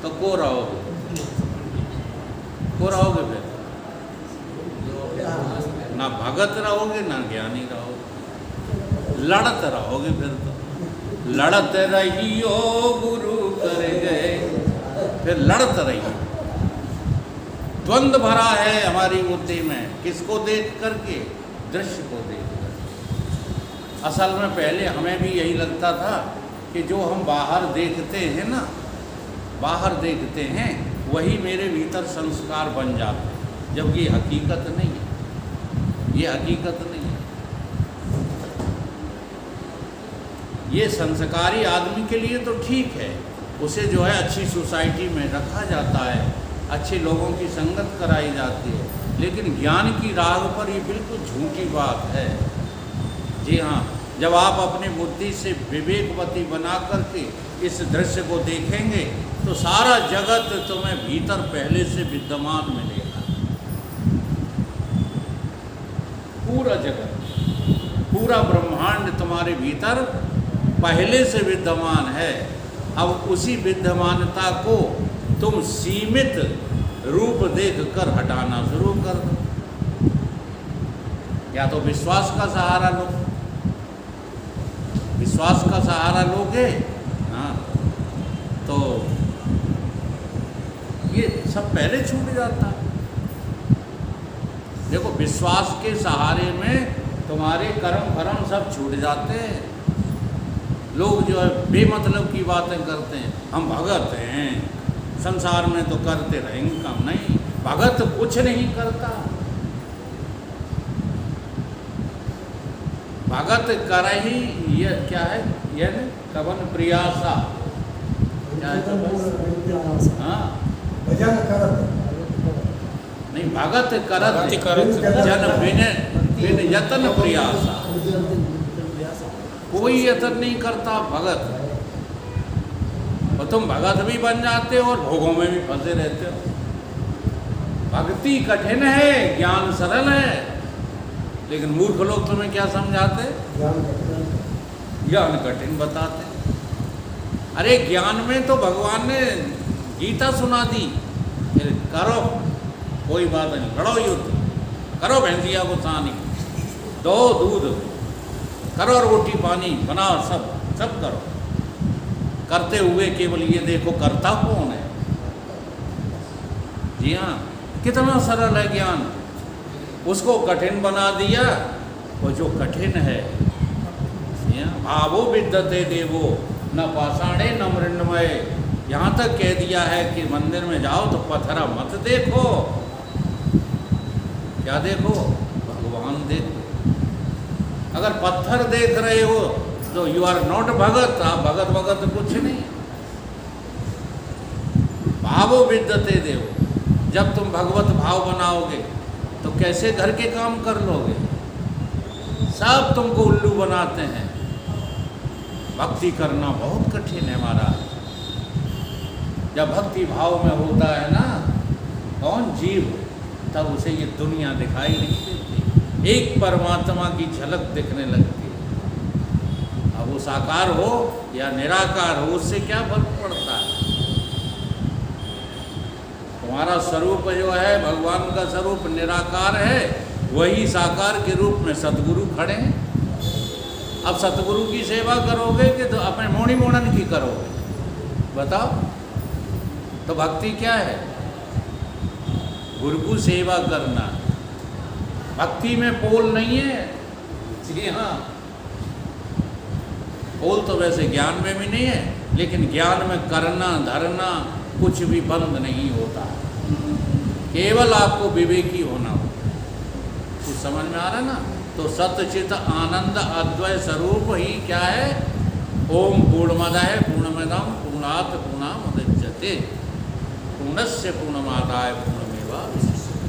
तो को रहोगे? को रहोगे फिर? ना भगत रहोगे ना ज्ञानी रहोगे, लड़त रहोगे फिर तो। लड़त रहियो गुरु कर गए, फिर लड़त रहिए। द्वंद्व भरा है हमारी बुद्धि में, किसको देख करके? दृश्य को देख कर। असल में पहले हमें भी यही लगता था कि जो हम बाहर देखते हैं ना, बाहर देखते हैं वही मेरे भीतर संस्कार बन जाते हैं, जबकि ये हकीकत नहीं है। ये हकीकत नहीं है। ये संस्कारी आदमी के लिए तो ठीक है, उसे जो है अच्छी सोसाइटी में रखा जाता है, अच्छे लोगों की संगत कराई जाती है, लेकिन ज्ञान की राह पर ये बिल्कुल झूठी बात है। जी हाँ, जब आप अपनी बुद्धि से विवेकवती बना करके इस दृश्य को देखेंगे तो सारा जगत तुम्हें भीतर पहले से विद्यमान मिलेगा। पूरा जगत, पूरा ब्रह्मांड तुम्हारे भीतर पहले से विद्यमान है। अब उसी विद्यमानता को तुम सीमित रूप देखकर हटाना शुरू कर दो। या तो विश्वास का सहारा लो, विश्वास का सहारा लोगे हाँ, तो ये सब पहले छूट जाता। देखो विश्वास के सहारे में तुम्हारे कर्म फर्म सब छूट जाते हैं। लोग जो है बेमतलब की बातें करते हैं, हम भगत हैं, संसार में तो करते रहेंगे काम। नहीं, भगत कुछ नहीं करता। भगत कर ही ये क्या है? ये कवन प्रयासा, क्या है? हाँ नहीं, भगत करत जन बिन यतन प्रयासा। कोई यतन नहीं करता भगत, और तुम भगत भी बन जाते हो और भोगों में भी फंसे रहते हो। भक्ति कठिन है, ज्ञान सरल है, लेकिन मूर्ख लोग तुम्हें क्या समझाते? ज्ञान कठिन बताते। अरे ज्ञान में तो भगवान ने गीता सुना दी, फिर करो कोई बात नहीं, लड़ो युद्ध, करो भैंसिया को सानी, दो दूध, करो रोटी पानी बनाओ, सब करो। करते हुए केवल ये देखो करता कौन है। जी हाँ, कितना सरल है ज्ञान, उसको कठिन बना दिया। वो जो कठिन है, भावो विद्यते देवो न पाषाणे न मृण्मय, यहाँ तक कह दिया है कि मंदिर में जाओ तो पत्थरा मत देखो। क्या देखो? भगवान देखो। अगर पत्थर देख रहे हो तो यू आर नॉट भगत। आप भगत कुछ नहीं। भावो विद्यते देवो, जब तुम भगवत भाव बनाओगे तो कैसे घर के काम कर लोगे? सब तुमको उल्लू बनाते हैं। भक्ति करना बहुत कठिन है महाराज। जब भक्ति भाव में होता है ना कौन जीव, तब उसे ये दुनिया दिखाई नहीं देती, एक परमात्मा की झलक दिखने लगती है। अब वो साकार हो या निराकार हो, उससे क्या फर्क पड़ता है? तुम्हारा स्वरूप जो है, भगवान का स्वरूप निराकार है, वही साकार के रूप में सतगुरु खड़े हैं। अब सतगुरु की सेवा करोगे कि तो अपने मोड़ी मोड़न की करोगे? बताओ। तो भक्ति क्या है? गुरु की सेवा करना। भक्ति में पोल नहीं है। जी हाँ, पोल तो वैसे ज्ञान में भी नहीं है, लेकिन ज्ञान में करना धरना कुछ भी बंद नहीं होता। केवल आपको विवेकी होना हो। कुछ समझ में आ रहा ना? तो सतचित आनंद अद्वय स्वरूप ही क्या है? ओम पूर्णमदः पूर्णमिदं पूर्णात् पूर्णमुदच्यते पूर्णस्य पूर्णमादाय पूर्णमेवावशिष्यते।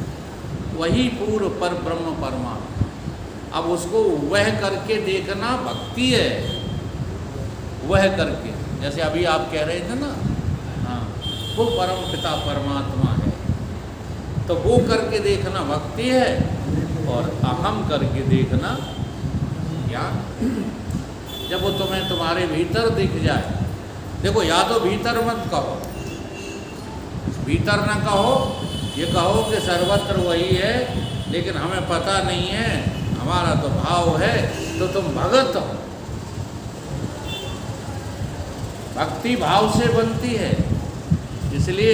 वही पूर्व पर ब्रह्म परमात्मा। अब उसको वह करके देखना भक्ति है। वह करके, जैसे अभी आप कह रहे थे ना, हाँ, वो परम पिता परमात्मा है, तो वो करके देखना भक्ति है, और अहम करके देखना ज्ञान। जब वो तुम्हें तुम्हारे भीतर दिख जाए, देखो, या तो भीतर मत कहो, भीतर ना कहो, ये कहो कि सर्वत्र वही है, लेकिन हमें पता नहीं है, हमारा तो भाव है, तो तुम भगत हो। भक्ति भाव से बनती है, इसलिए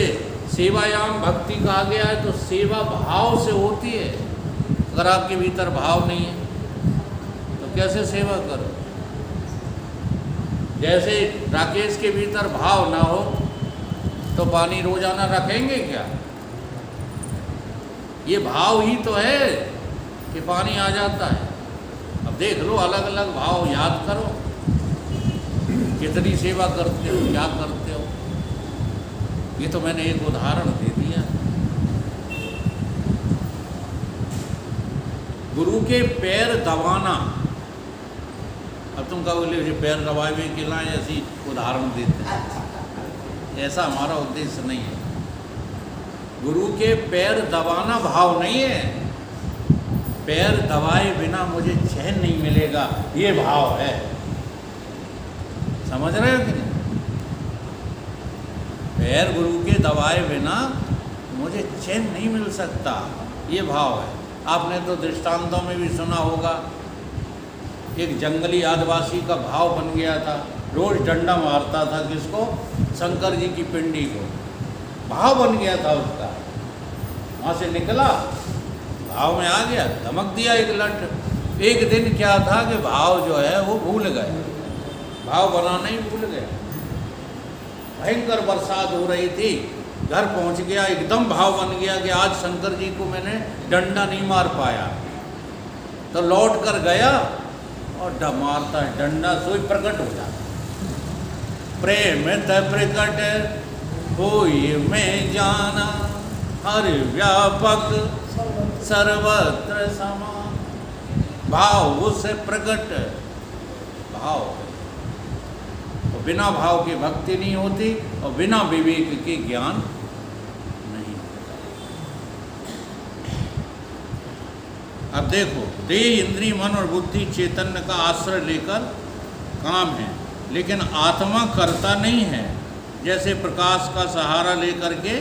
सेवायाम भक्ति कहा गया है। तो सेवा भाव से होती है। अगर आपके भीतर भाव नहीं है तो कैसे सेवा करो? जैसे राकेश के भीतर भाव ना हो तो पानी रोजाना रखेंगे क्या? ये भाव ही तो है कि पानी आ जाता है। अब देख लो, अलग अलग भाव याद करो, कितनी सेवा करते हो, क्या करते हो। ये तो मैंने एक उदाहरण दे दिया। गुरु के पैर दबाना। अब तुम कहोगे पैर दबाए हुए खिलाएं, ऐसी उदाहरण देते हैं। ऐसा हमारा उद्देश्य नहीं है। गुरु के पैर दबाना भाव नहीं है। पैर दबाए बिना मुझे चैन नहीं मिलेगा, ये भाव है। समझ रहे हो कि नहीं? पैर गुरु के दबाए बिना मुझे चैन नहीं मिल सकता, ये भाव है। आपने तो दृष्टांतों में भी सुना होगा, एक जंगली आदिवासी का भाव बन गया था, रोज डंडा मारता था किसको? शंकर जी की पिंडी को। भाव बन गया था उसका, वहाँ से निकला, भाव में आ गया, धमक दिया एक लट। एक दिन क्या था कि भाव जो है वो भूल गए, भाव बनाना ही भूल गया। भयंकर बरसात हो रही थी, घर पहुंच गया, एकदम भाव बन गया कि आज शंकर जी को मैंने डंडा नहीं मार पाया। तो लौट कर गया और मारता है डंडा, सोई प्रकट हो जाता। प्रेम त प्रकट होई में जाना, हर व्यापक सर्वत्र समान। भाव उससे प्रकट भाव। तो बिना भाव की भक्ति नहीं होती, और बिना विवेक के ज्ञान नहीं। अब देखो, देह इंद्रिय मन और बुद्धि चैतन्य का आश्रय लेकर काम है, लेकिन आत्मा करता नहीं है। जैसे प्रकाश का सहारा लेकर के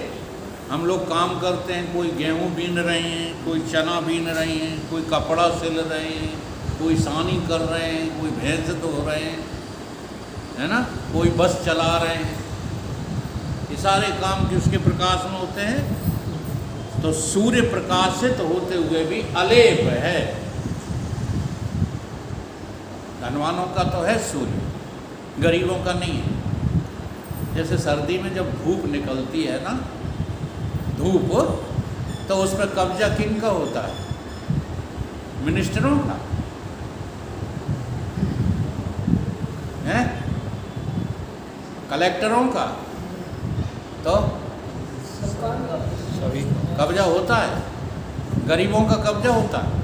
हम लोग काम करते हैं। कोई गेहूं बीन रहे हैं, कोई चना बीन रहे हैं, कोई कपड़ा सिल रहे हैं, कोई सानी कर रहे हैं, कोई भैंस धो रहे हैं, है ना, कोई बस चला रहे हैं। ये सारे काम किसके प्रकाश में होते हैं? तो सूर्य प्रकाशित होते हुए भी अलेप है। धनवानों का तो है सूर्य, गरीबों का नहीं है। जैसे सर्दी में जब धूप निकलती है ना, धूप, तो उस पर कब्जा किन का होता है? मिनिस्टरों का है, कलेक्टरों का, तो सभी कब्जा होता है। गरीबों का कब्जा होता है,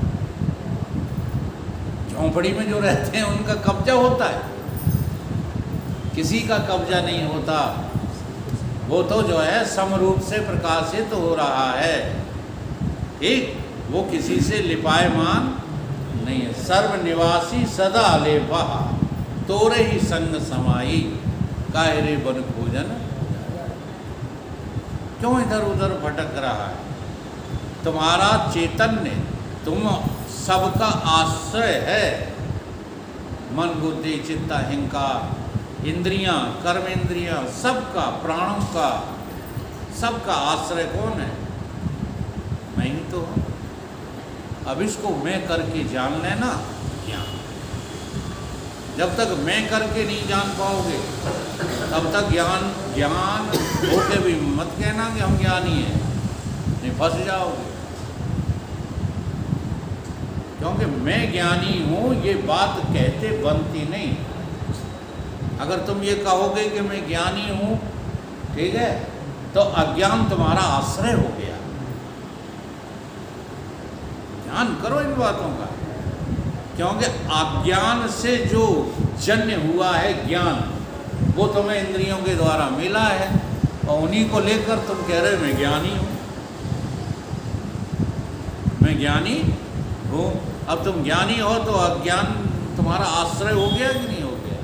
झोंपड़ी में जो रहते हैं उनका कब्जा होता है। किसी का कब्जा नहीं होता। वो तो जो है समरूप से प्रकाशित हो रहा है, ठीक, वो किसी से लिपायमान नहीं है। सर्वनिवासी सदा लेपा, तोरे ही संग समाई, कायरे बन खोजन। क्यों इधर उधर भटक रहा है? तुम्हारा चैतन्य तुम सबका आश्रय है। मन बुद्धि चित्त अहंकार इंद्रियां कर्म इंद्रियां सबका प्राणों का सबका आश्रय कौन है? मैं ही तो हूँ। अब इसको मैं करके जान लेना ज्ञान। जब तक मैं करके नहीं जान पाओगे तब तक ज्ञान होके भी मत कहना कि हम ज्ञानी हैं, नहीं फंस जाओगे। क्योंकि मैं ज्ञानी हूँ ये बात कहते बनती नहीं। अगर तुम ये कहोगे कि मैं ज्ञानी हूँ, ठीक है, तो अज्ञान तुम्हारा आश्रय हो गया। ध्यान करो इन बातों का, क्योंकि अज्ञान से जो जन्य हुआ है ज्ञान, वो तुम्हें इंद्रियों के द्वारा मिला है और उन्हीं को लेकर तुम कह रहे हो मैं ज्ञानी हूँ, मैं ज्ञानी हूँ। अब तुम ज्ञानी हो तो अज्ञान तुम्हारा आश्रय हो गया कि नहीं हो गया?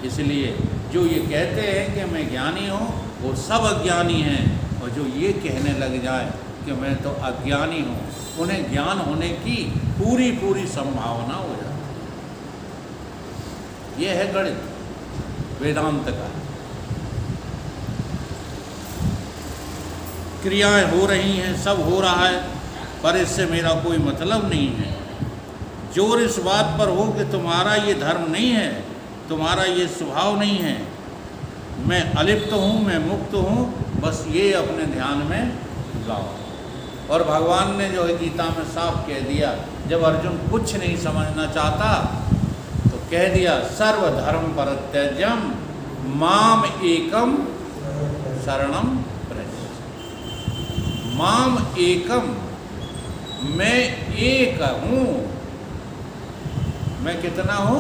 इसलिए जो ये कहते हैं कि मैं ज्ञानी हूँ वो सब अज्ञानी हैं, और जो ये कहने लग जाए कि मैं तो अज्ञानी हूँ, उन्हें ज्ञान होने की पूरी पूरी संभावना हो जाती है। ये है गणित वेदांत का। क्रियाएं हो रही हैं, सब हो रहा है, पर इससे मेरा कोई मतलब नहीं है। जोर इस बात पर हो कि तुम्हारा ये धर्म नहीं है, तुम्हारा ये स्वभाव नहीं है, मैं अलिप्त हूँ, मैं मुक्त हूँ, बस ये अपने ध्यान में लाओ। और भगवान ने जो है गीता में साफ कह दिया, जब अर्जुन कुछ नहीं समझना चाहता तो कह दिया सर्वधर्म परित्यज्यम माम एकम शरणम व्रज। माम एकम, मैं एक हूँ। मैं कितना हूँ?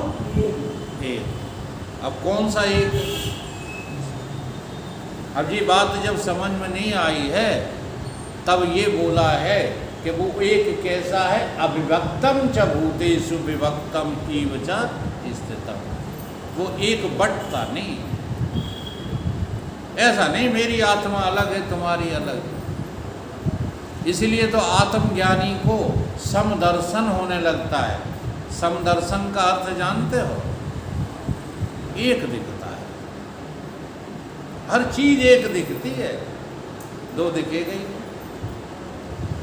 एक। अब कौन सा एक? अब ये बात जब समझ में नहीं आई है तब ये बोला है कि वो एक कैसा है? अविभक्तम च भूतेषु विभक्तम इव च स्थितम। वो एक बटता नहीं, ऐसा नहीं मेरी आत्मा अलग है तुम्हारी अलग है। इसलिए तो आत्मज्ञानी को समदर्शन होने लगता है। समदर्शन का अर्थ जानते हो? एक दिखता है, हर चीज एक दिखती है, दो दिखेगी नहीं।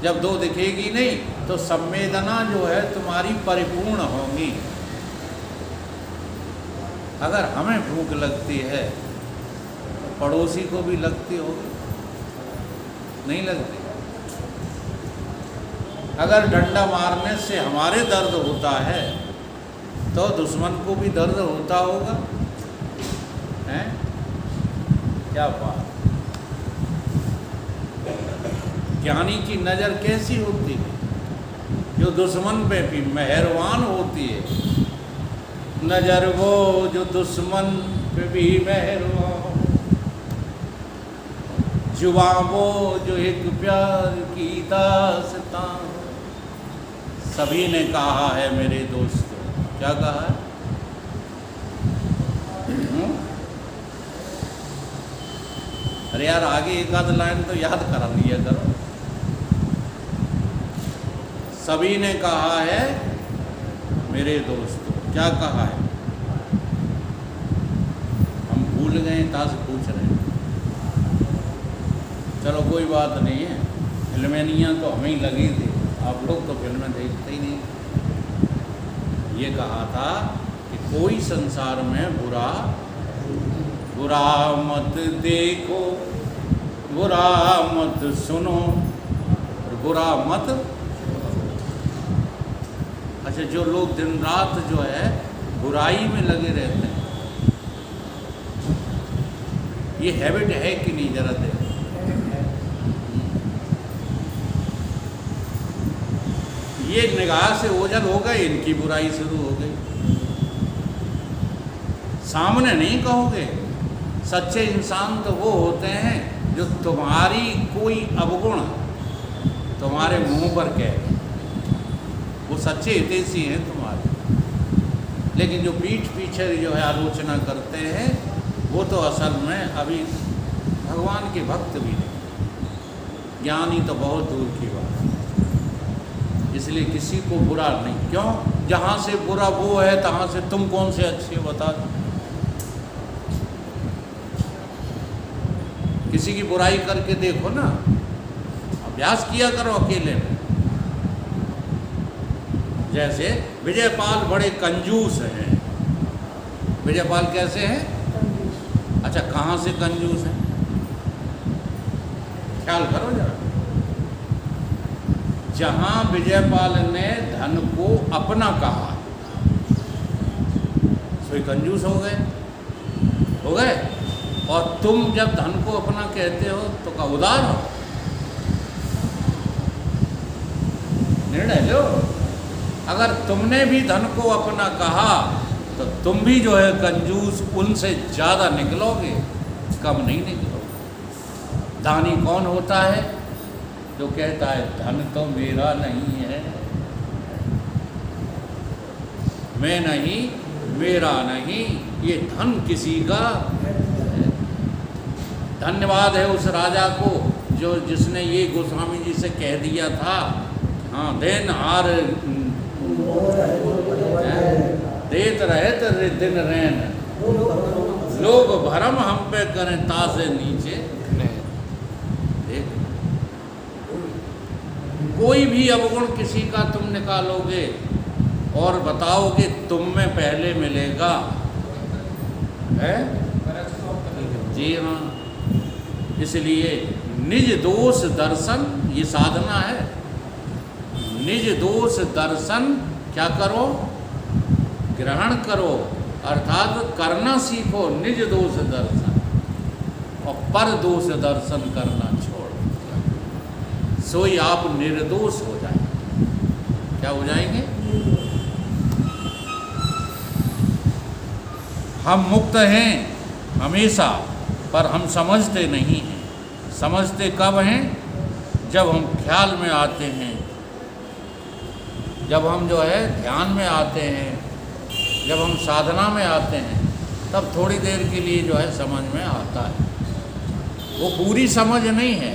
जब दो दिखेगी नहीं तो संवेदना जो है तुम्हारी परिपूर्ण होगी। अगर हमें भूख लगती है पड़ोसी को भी लगती होगी, नहीं लगती? अगर डंडा मारने से हमारे दर्द होता है तो दुश्मन को भी दर्द होता होगा, हैं? क्या बात! ज्ञानी की नज़र कैसी होती है? जो दुश्मन पे भी मेहरबान होती है। नज़र वो जो दुश्मन पे भी मेहरबान, जुबां वो जो एक प्यार की दास्तां। सभी ने कहा है मेरे दोस्तों, क्या कहा है? अरे यार आगे एक आध लाइन तो याद करा लिया करो। सभी ने कहा है मेरे दोस्तों, क्या कहा है? हम भूल गए, कहाँ से पूछ रहे हैं। चलो कोई बात नहीं है, फिल्मेनियाँ तो हमें ही लगी थी, आप लोग तो फिल्में देखते ही नहीं। ये कहा था कि कोई संसार में बुरा मत देखो, बुरा मत सुनो और बुरा मत। अच्छा, जो लोग दिन रात जो है बुराई में लगे रहते हैं, ये हैबिट है कि नहीं? जरा देखो। ये निगाह से ओझल हो गए, इनकी बुराई शुरू हो गई। सामने नहीं कहोगे। सच्चे इंसान तो वो होते हैं जो तुम्हारी कोई अवगुण तुम्हारे मुंह पर कहे, वो सच्चे हितैषी हैं तुम्हारे। लेकिन जो पीठ पीछे जो है आलोचना करते हैं, वो तो असल में अभी भगवान के भक्त भी नहीं, ज्ञानी तो बहुत दूर की बात है। इसलिए किसी को बुरा नहीं। क्यों? जहाँ से बुरा वो है तहाँ से तुम कौन से अच्छे बता दो। किसी की बुराई करके देखो ना, अभ्यास किया करो अकेले में। जैसे विजयपाल बड़े कंजूस हैं। विजयपाल कैसे हैं? अच्छा, कहाँ से कंजूस हैं? ख्याल करो जरा। जहाँ विजयपाल ने धन को अपना कहा, सोई कंजूस हो गए। और तुम जब धन को अपना कहते हो तो क्या उदार हो? निर्णय लो। अगर तुमने भी धन को अपना कहा तो तुम भी जो है कंजूस उनसे ज़्यादा निकलोगे, कम नहीं निकलोगे। दानी कौन होता है? जो कहता है धन तो मेरा नहीं है, मैं नहीं, मेरा नहीं, ये धन किसी का है। धन्यवाद है उस राजा को जिसने ये गोस्वामी जी से कह दिया था। हाँ, देन हार देत रहे तो दिन रैन, लोग भरम हम पे करें तासे नीचे। देख, कोई भी अवगुण किसी का तुम निकालोगे और बताओगे तुम में पहले मिलेगा, है? जी हाँ। इसलिए निज दोष दर्शन ये साधना है। निज दोष दर्शन क्या करो? ग्रहण करो, अर्थात करना सीखो निज दोष दर्शन, और पर दोष दर्शन करना छोड़ दो। सोई आप निर्दोष हो जाएंगे। क्या हो जाएंगे? हम मुक्त हैं हमेशा, पर हम समझते नहीं हैं। समझते कब हैं? जब हम ख्याल में आते हैं, जब हम जो है ध्यान में आते हैं, जब हम साधना में आते हैं, तब थोड़ी देर के लिए जो है समझ में आता है। वो पूरी समझ नहीं है।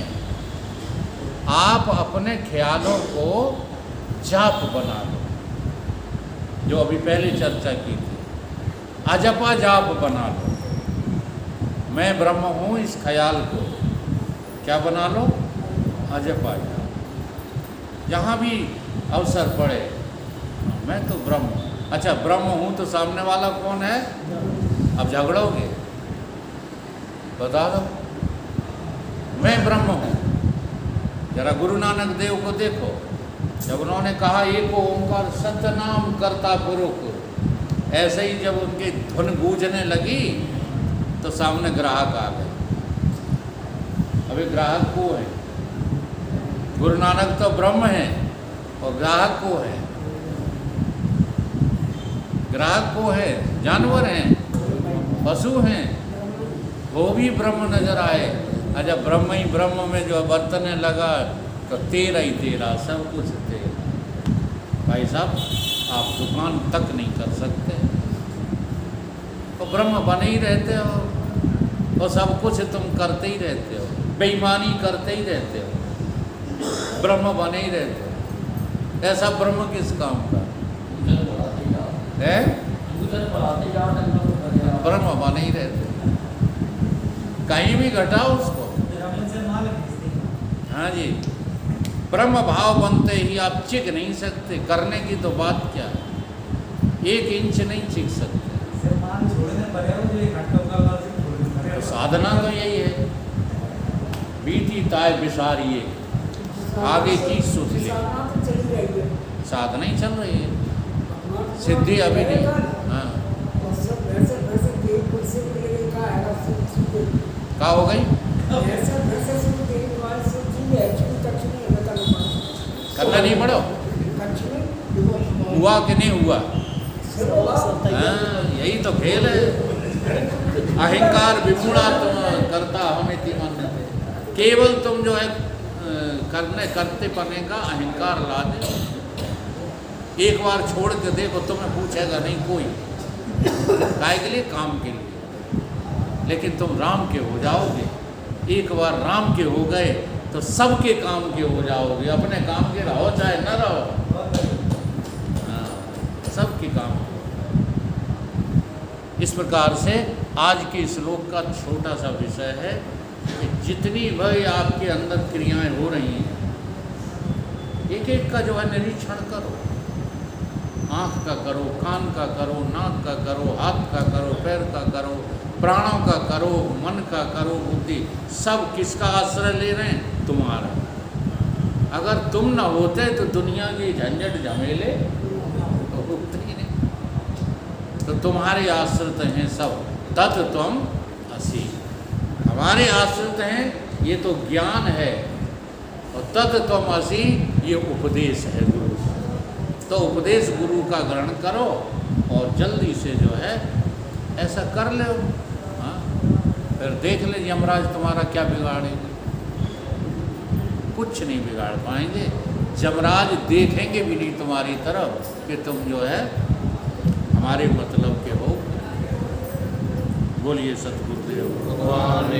आप अपने ख्यालों को जाप बना लो, जो अभी पहले चर्चा की थी। अजपा जाप बना लो। मैं ब्रह्म हूँ, इस ख्याल को क्या बना लो? अजपा जाप। जहाँ भी अवसर पड़े, मैं तो ब्रह्म हूँ। अच्छा, ब्रह्म हूँ तो सामने वाला कौन है? अब झगड़ोगे? बता दो, मैं ब्रह्म हूँ। जरा गुरु नानक देव को देखो, जब उन्होंने कहा एक ओंकार सतनाम करता पुरुष, ऐसे ही जब उनकी धुन गूंजने लगी तो सामने ग्राहक आ गए। अभी ग्राहक को है, गुरु नानक तो ब्रह्म है और ग्राहक को है। ग्राहक को है, जानवर हैं, पशु हैं, वो भी ब्रह्म नजर आए। और जब ब्रह्म ही ब्रह्म में जो बरतने लगा तो तेरा ही तेरा, सब कुछ तेरा। भाई साहब, आप दुकान तक नहीं कर सकते, तो ब्रह्म बने ही रहते हो, और सब कुछ तुम करते ही रहते हो, बेईमानी करते ही रहते हो, ब्रह्म बने ही रहते हो। ऐसा ब्रह्म किस काम का है? ब्रह्म बने ही रहते हो, कहीं भी घटाओ उसको। हाँ जी, ब्रह्म भाव बनते ही आप चिक नहीं सकते। करने की तो बात क्या है, 1 इंच नहीं चिक सकते। तो साधना तो यही है, बीती ताय बिसारिए आगे की सुध ले। साधना ही चल रही है, सिद्धि अभी नहीं। हाँ, क्या हो गई? करना नहीं पड़ो, हुआ कि नहीं हुआ? हाँ, यही तो खेल है। अहंकार विमूढ़ात्मा करता हमें मान्यते। केवल तुम जो है करते पने का अहंकार ला दे। एक बार छोड़ के देखो, तुम्हें पूछेगा नहीं कोई, काय के लिए? काम के लिए। लेकिन तुम राम के हो जाओगे। एक बार राम के हो गए तो सबके काम के हो जाओगे। अपने काम के रहो चाहे न रहो, सबके काम हो। इस प्रकार से आज के श्लोक का छोटा सा विषय है कि जितनी भी आपके अंदर क्रियाएं हो रही हैं, एक एक का जो है निरीक्षण करो। आँख का करो, कान का करो, नाक का करो, हाथ का करो, पैर का करो, प्राणों का करो, मन का करो, बुद्धि, सब किसका आश्रय ले रहे हैं? तुम्हारा। अगर तुम न होते तो दुनिया की झंझट झमेले तो होते ही नहीं। तो तुम्हारे आश्रित हैं सब, तत् त्वम असि। हमारे आश्रित हैं, ये तो ज्ञान है, और तत् त्वम असि ये उपदेश है गुरु। तो उपदेश गुरु का ग्रहण करो और जल्दी से जो है ऐसा कर लो। हाँ, फिर देख ले यमराज तुम्हारा क्या बिगाड़ेंगे। कुछ नहीं बिगाड़ पाएंगे। यमराज देखेंगे भी नहीं तुम्हारी तरफ कि तुम जो है हमारे मतलब के हो। बोलिए सतगुरुदेव भगवान।